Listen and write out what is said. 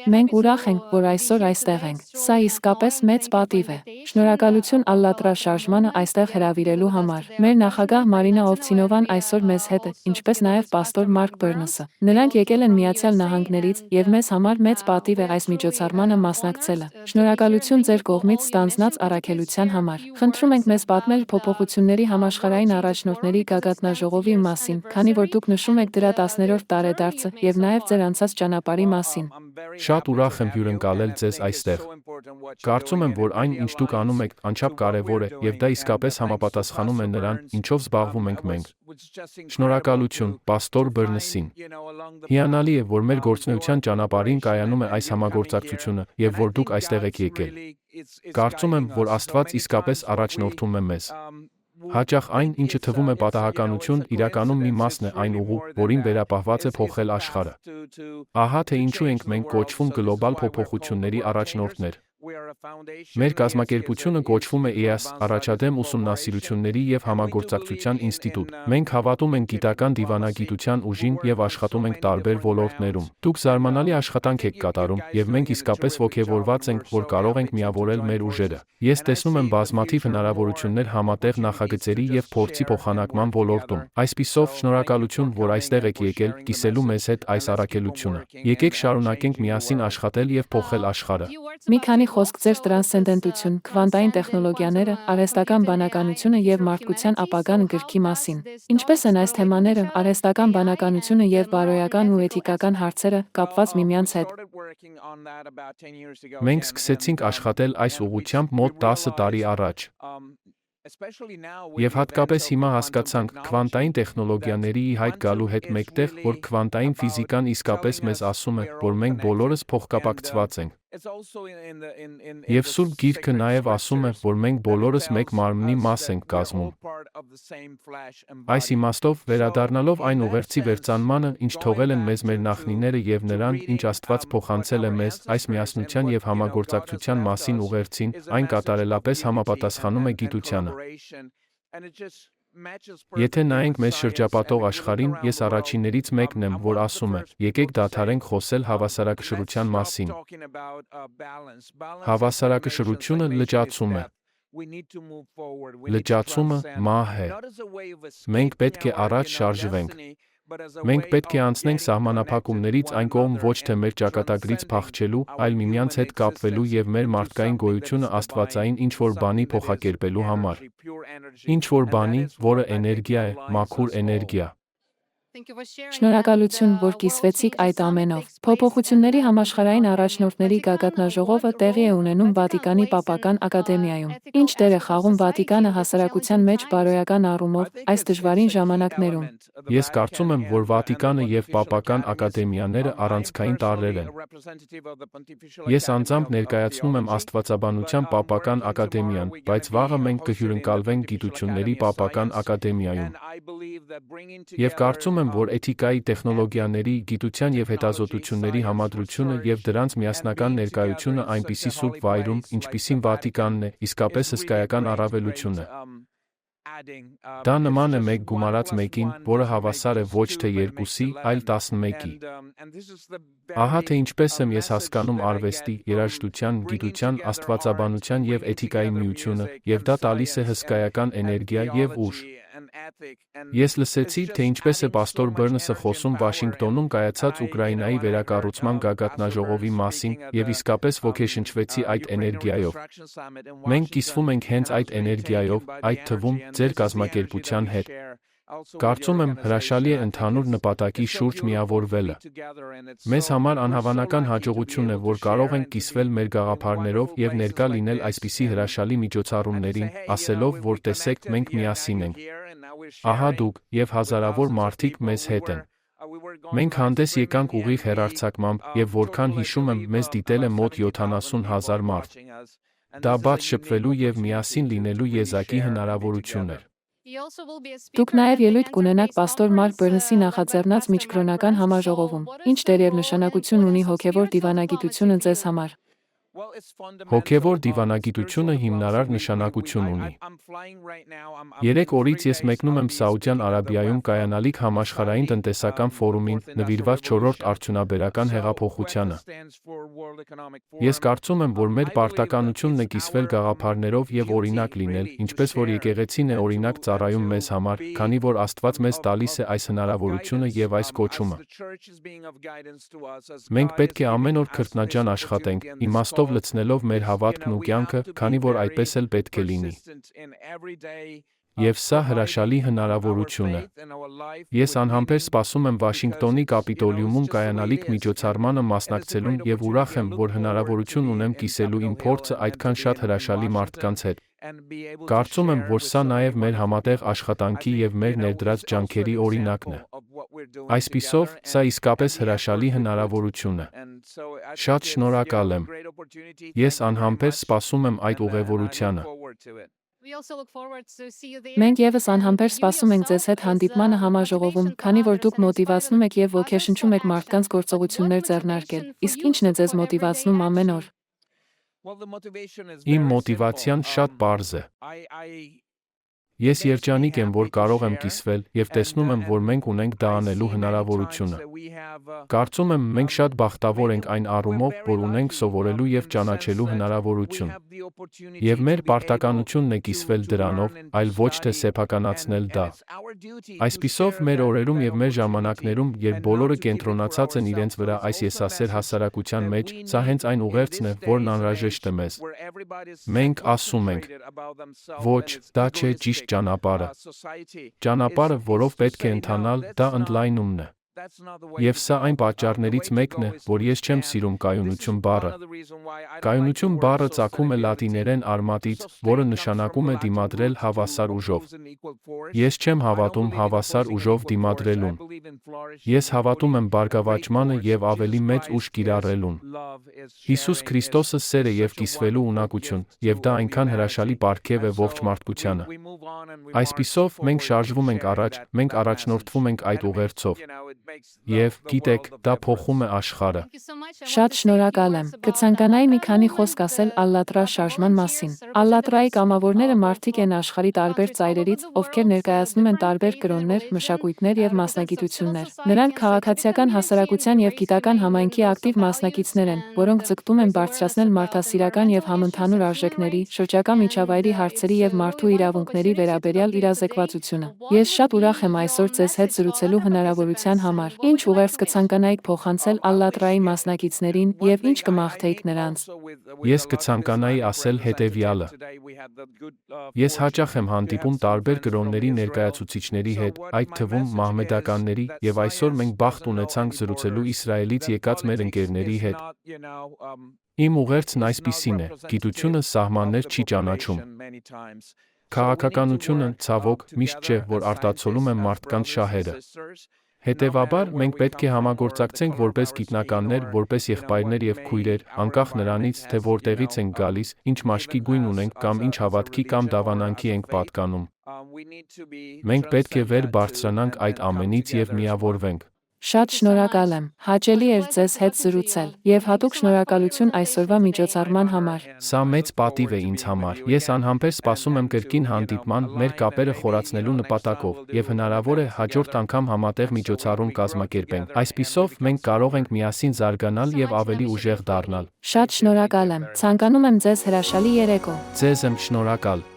Մենք ուրախ ենք, որ այսօր այստեղ ենք։ Սա իսկապես մեծ պատիվ է։ Շնորհակալություն Ալլատրա շարժմանը այստեղ հրավիրելու համար։ Մեր նախագահ Մարինա Օվցինովան այսօր մեզ հետ է, ինչպես նաև պաստոր Մարկ Բերնսը։ Նրանք եկել են Միացյալ Նահանգներից, եւ մեզ համար մեծ պատիվ է այս միջոցառմանը մասնակցելը։ Շնորհակալություն ձեր կողմից ստանձնած առաքելության համար։ Խնդրում ենք մեզ պատմել փոփոխությունների համաշխարհային առաջնորդների գագաթնաժողովի մասին, քանի որ դուք նշում եք դրա 10-րդ տարեդարձը եւ նաև ձեր անցած ճանապարհի մասին։ Շատ ուրախ եմ հյուրընկալել ձեզ այստեղ։ Կարծում եմ, որ այն, ինչ դուք անում եք, անչափ կարևոր է, եւ դա իսկապես համապատասխանում է նրան, ինչով զբաղվում ենք մենք։ Շնորհակալություն պաստոր Բերնսին։ Հիանալի է, որ մեր գործունեության ճանապարհին կայանում է այս համագործակցությունը եւ որ դուք այստեղ եք եկել։ Կարծում եմ, որ Աստված իսկապես առաջնորդում է մեզ։ Հաճախ այն, ինչը թվում է պատահականություն, իրականում մի մասն է այն ուղու, որին վերապահված է փոխել աշխարհը։ Ահա թե ինչու ենք մենք կոչվում գլոբալ փոփոխությունների առաջնորդներ։ Մեր կազմակերպությունը կոչվում է EAS առաջադեմ ուսումնասիրությունների եւ համագործակցության ինստիտուտ։ Մենք հավատում ենք գիտական դիվանագիտության ուժին եւ աշխատում ենք տարբեր ոլորտներում։ Դուք զարմանալի աշխատանք եք կատարում եւ մենք իսկապես ողջավորված ենք, որ կարող ենք միավորել մեր ուժերը։ Ես տեսնում եմ բազմաթիվ հնարավորություններ համատեղ նախագծերի եւ փորձի փոխանակման ոլորտում։ Այսպիսով, շնորհակալություն, որ այստեղ եք եկել, կիսելու մեզ հետ այս առաքելությունը։ Եկեք շարունակենք միասին աշխատել եւ փոխել աշխարհը։ Մի քանի խոսք ձեր տրանսցենդենտություն, քվանտային տեխնոլոգիաները, արհեստական բանականությունը եւ մարդկության ապագան գրքի մասին։ Ինչպես են այս թեմաները, արհեստական բանականությունը եւ բարոյական ու էթիկական հարցերը կապված միմյանց հետ։ Մենք սկսեցինք աշխատել այս ուղղությամբ մոտ 10 տարի առաջ։ Եվ հատկապես հիմա հասկացանք քվանտային տեխնոլոգիաների հայտ գալու հետ մեկտեղ, որ քվանտային ֆիզիկան իսկապես մեզ ասում է, որ մենք բոլորս փոխկապակցված ենք։ Եվ Սուրբ Գիրքը նաև ասում է, որ մենք բոլորս մեկ մարմնի մաս ենք կազմում։ Այս իմաստով, վերադառնալով այն ուղերձի վերծանմանը, ինչ թողել են մեզ մեր նախնիները եւ նրան, ինչ Աստված փոխանցել է մեզ, այս միասնության եւ համագործակցության մասին ուղերձին, այն կատարելապես համապատասխանում է գիտությանը։ Եթե նայենք մեզ շրջապատող աշխարհին, ես առաջիններից մեկն եմ, որ ասում է. եկեք դադարենք խոսել հավասարակշռության մասին։ Հավասարակշռությունը լճացում է։ Լճացումը մահ է։ Մենք պետք է առաջ շարժվենք։ Մենք պետք է անցնենք սահմանափակումներից այն կողմ ոչ թե մեր ճակատագրից փախչելու, այլ միմյանց հետ կապվելու եւ մեր մարդկային գոյությունը աստվածային ինչ-որ բանի փոխակերպելու համար։ Ինչ-որ բանի, որը էներգիա է, մաքուր էներգիա։ Շնորհակալություն, որ կիսվեցիք այդ ամենով։ Փոփոխությունների համաշխարհային առաջնորդների գագաթնաժողովը տեղի է ունենում Վատիկանի Պապական ակադեմիայում։ Ինչ դեր է խաղում Վատիկանը հասարակության մեջ բարոյական առումով այս դժվարին ժամանակներում։ Ես կարծում եմ, որ Վատիկանը եւ Պապական ակադեմիաները առանցքային տարրեր են։ Ես անձամբ ներկայացնում եմ Աստվածաբանության Պապական ակադեմիան, բայց վաղը մենք կհյուրընկալվենք Գիտությունների Պապական ակադեմիայում։ Եվ կարծում եմ, որ էթիկայի, տեխնոլոգիաների, գիտության եւ հետազոտությունների համադրությունը եւ դրանց միասնական ներկայությունը այնպիսի սուրբ վայրում, ինչպիսին Վատիկանն է, իսկապես հսկայական առավելություն է։ Դա նման է մեկ գումարած մեկին, որը հավասար է ոչ թե 2-ի, այլ 11-ի։ Ահա թե ինչպես եմ ես հասկանում արվեստի, երաժշտության, գիտության, աստվածաբանության եւ էթիկայի միությունը, եւ դա տալիս է հսկայական էներգիա եւ ուժ։ Ես լսեցի, թե ինչպես է պաստոր Բերնսը խոսում Վաշինգտոնում կայացած Ուկրաինայի վերակառուցման գագաթնաժողովի մասին եւ իսկապես ոգեշնչվեցի այդ էներգիայով։ Մենք կիսվում ենք հենց այդ էներգիայով, այդ թվում ձեր կազմակերպության հետ։ Կարծում եմ, հրաշալի է ընդհանուր նպատակի շուրջ միավորվելը։ Մեզ համար անհավանական հաջողություն է, որ կարող ենք կիսվել մեր գաղափարներով եւ ներկա լինել այսպիսի հրաշալի միջոցառումներին, ասելով, որ տեսեք, մենք միասին ենք։ Ահա դուք եւ հազարավոր մարդիկ մեզ հետ են։ Մենք հանդես եկանք ուղիղ հեռարձակմամբ եւ որքան հիշում եմ, մեզ դիտել է մոտ 70,000 մարդ։ Դա բաց շփվելու եւ միասին լինելու եզակի հնարավորություն էր։ Դուք նաև ելույթ կունենաք պաստոր Մարկ Բերնսի նախաձեռնած միջկրոնական համաժողովում, ինչ դեր եւ նշանակություն ունի հոգևոր դիվանագիտությունը ձեզ համար։ Հոգևոր դիվանագիտությունը հիմնարար նշանակություն ունի։ 3 օրից ես մեկնում եմ Սաուդյան Արաբիայում կայանալիք համաշխարհային տնտեսական ֆորումին, նվիրված 4-րդ արդյունաբերական հեղափոխությանը։ Ես կարծում եմ, որ մեր պարտականությունն է կիսվել գաղափարներով եւ օրինակ լինել, ինչպես որ եկեղեցին է օրինակ ծառայում մեզ համար, քանի որ Աստված մեզ տալիս է այս հնարավորությունը եւ այս կոչումը։ Մենք պետք է ամեն օր քրտնաջան աշխատենք, իմաստով լցնելով մեր հավատքն ու կյանքը, քանի որ այդպես էլ պետք է լինի։ Եվ սա հրաշալի հնարավորություն է։ Ես անհամբեր սպասում եմ Վաշինգտոնի Կապիտոլիումում կայանալիք միջոցառմանը մասնակցելուն եւ ուրախ եմ, որ հնարավորություն ունեմ կիսելու իմ փորձը այդքան շատ հրաշալի մարդկանց հետ։ Կարծում եմ, որ սա նաև մեր համատեղ աշխատանքի եւ մեր ներդրած ջանքերի օրինակն է։ Այսպիսով, սա իսկապես հրաշալի հնարավորություն է։ Շատ շնորհակալ եմ։ Ես անհամբեր սպասում եմ այդ ուղևորությանը։ Մենք եւս անհամբեր սպասում ենք ձեզ հետ հանդիպմանը համաժողովում, քանի որ դուք մոտիվացնում եք եւ ոգեշնչում եք մարդկանց գործողություններ ձեռնարկել։ Իսկ ի՞նչն է ձեզ մոտիվացնում ամեն օր։ Իմ մոտիվացիան շատ պարզ է։ Ես երջանիկ եմ, որ կարող եմ կիսվել եւ տեսնում եմ, որ մենք ունենք դա անելու հնարավորությունը։ Կարծում եմ, մենք շատ բախտավոր ենք այն առումով, որ ունենք սովորելու եւ ճանաչելու հնարավորություն։ Եվ մեր պարտականությունն է կիսվել դրանով, այլ ոչ թե սեփականացնել դա։ Այսպիսով, մեր օրերում եւ մեր ժամանակներում, երբ բոլորը կենտրոնացած են իրենց վրա այս եսասեր հասարակության մեջ, սա հենց այն ուղերձն է, որն անհրաժեշտ է մեզ։ Մենք ասում ենք. ոչ, դա չէ ճիշտ ճանապարհը։ Ճանապարհը, որով պետք է ընթանալ, դա ընդլայնումն է։ Եվ սա այն պատճառներից մեկն է, որ ես չեմ սիրում կայունություն բառը։ Կայունություն բառը ծագում է լատիներեն արմատից, որը նշանակում է դիմադրել հավասար ուժով։ Ես չեմ հավատում հավասար ուժով դիմադրելուն։ Ես հավատում եմ բարգավաճմանը եւ ավելի մեծ ուժ կիրառելուն։ Հիսուս Քրիստոսը սեր է եւ կիսվելու ունակություն, եւ դա այնքան հրաշալի պարգև է ողջ մարդկությանը։ Այսպիսով, մենք շարժվում ենք առաջ, մենք առաջնորդվում ենք այդ ուղերձով։ Եվ, գիտեք, դա փոխում է աշխարհը։ Շատ շնորհակալ եմ։ Կցանկանայի մի քանի խոսք ասել Ալլատրա շարժման մասին։ Ալլատրայի կամավորները մարդիկ են աշխարհի տարբեր ծայրերից, ովքեր ներկայացնում են տարբեր կրոններ, մշակույթներ եւ մասնագիտություններ։ Նրանք քաղաքացիական հասարակության եւ գիտական համայնքի ակտիվ մասնակիցներ են, որոնք ձգտում են բարձրացնել մարդասիրական եւ համընդհանուր արժեքների, շրջակա միջավայրի հարցերի եւ մարդու իրավունքների վերաբերյալ իրազեկվածությունը։ Ես շատ ուրախ եմ այսօր ձեզ հետ զրուցելու հնարավորության համար։ Ինչ ուղերձ կցանկանայիք փոխանցել Ալլատրայի մասնակիցներին եւ ինչ կմաղթեիք նրանց։ Ես կցանկանայի ասել հետեւյալը։ Ես հաճախ եմ հանդիպում տարբեր կրոնների ներկայացուցիչների հետ, այդ թվում մահմեդականների, եւ այսօր մենք բախտ ունեցանք զրուցելու Իսրայելից եկած մեր ընկերների հետ։ Իմ ուղերձն այսպիսին է. գիտությունը սահմաններ չի ճանաչում։ Քաղաքականությունը, ցավոք, միշտ չէ, որ արտացոլում է մարդկանց շահերը։ Հետևաբար, մենք պետք է համագործակցենք որպես գիտնականներ, որպես եղբայրներ եւ քույրեր, անկախ նրանից, թե որտեղից ենք գալիս, ինչ մաշկի գույն ունենք կամ ինչ հավատքի կամ դավանանքի ենք պատկանում։ Մենք պետք է վեր բարձրանանք այդ ամենից եւ միավորվենք։ Շատ շնորհակալ եմ։ Հաճելի էր ձեզ հետ զրուցել եւ հատուկ շնորհակալություն այսօրվա միջոցառման համար։ Սա մեծ պատիվ է ինձ համար։ Ես անհամբեր սպասում եմ կրկին հանդիպման, մեր կապերը խորացնելու նպատակով, եւ հնարավոր է հաջորդ անգամ համատեղ միջոցառում կազմակերպենք։ Այսպիսով, մենք կարող ենք միասին զարգանալ եւ ավելի ուժեղ դառնալ։ Շատ շնորհակալ եմ։ Ցանկանում եմ ձեզ հրաշալի երեկո։ Ձեզ եմ շնորհակալ։